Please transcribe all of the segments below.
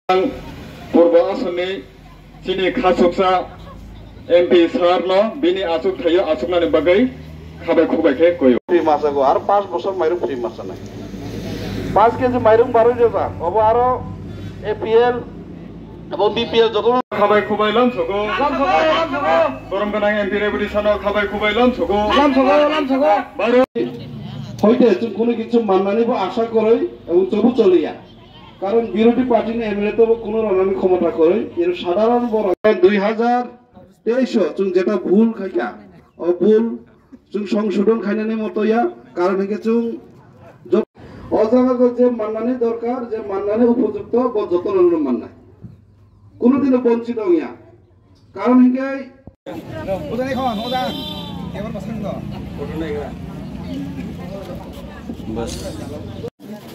पूर्व आसामनि चिनि खासुकसा एमपी सारनो बिनि आसुक थायो आसुकनानि बागै खाबाय खुबायखे गयो फ्री मासागो आरो 5 বছর माइरं फ्री मासा नाय 5 केजी माइरं 12 जा अब आरो एपीएल এবং বিপিএল যত খাবাই খুবাই লামছগো গরম গোনাं एमपी রেভলিউশনও খাবাই খুবাই লামছগো বারো হইতে কোনো কিছু মাননানিব আশা করই এবং তবু চলিয়া কারণ বিরোধী পার্টি না এমএলএ তো কোনো রণামি ক্ষমতা করে এর সাধারণ বড় 2023 চুং যেটা ভুল খাইকা ও ভুল চুং সংশোধন খাইনানি মতয়া কারণ হেকে চুং অজাগা যে মাননানি দরকার যে মাননানি উপযুক্ত যতন মাননা কোনদিনও বঞ্চিত হইয়া কারণ হেকে ওদানি খাওয়ান ওদা এবার পছন্দ ওটা না बस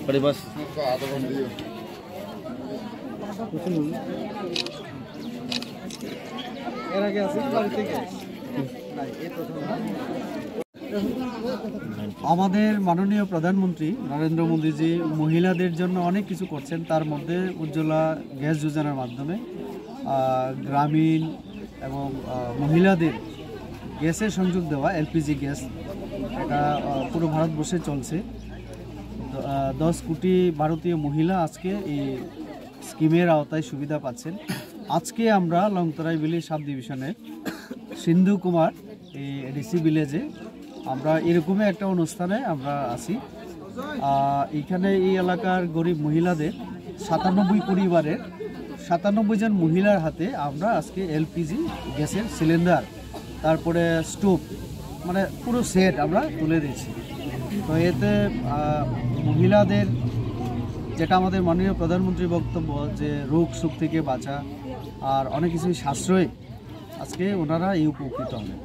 बड़ी बस আমাদের মাননীয় প্রধানমন্ত্রী নরেন্দ্র মোদীজি মহিলাদের জন্য অনেক কিছু করছেন তার মধ্যে উজ্জ্বলা গ্যাস যোজনার মাধ্যমে গ্রামীণ এবং মহিলাদের গ্যাসের সংযোগ দেওয়া এলপিজি গ্যাস এটা পুরো ভারতবর্ষে চলছে 10 কোটি ভারতীয় মহিলা আজকে এই স্কিমের আওতায় সুবিধা পাচ্ছেন আজকে আমরা লংতরাই ভিলেজ সাব ডিভিশনের সিন্ধু কুমার এই এডিসি ভিলেজে আমরা এরকমই একটা অনুষ্ঠানে আমরা আছি এখানে এই এলাকার গরিব মহিলাদের 97 পরিবারের 97 জন মহিলার হাতে আমরা আজকে এলপিজি গ্যাসের সিলিন্ডার তারপরে স্টোভ মানে পুরো সেট আমরা তুলে দিয়েছি তো এতে মহিলাদের যেটা আমাদের মাননীয় প্রধানমন্ত্রীর বক্তব্য যে রোগ শোক থেকে বাঁচা আর অনেক কিছুই সাশ্রয় আজকে ওনারা এই উপকৃত হবেন।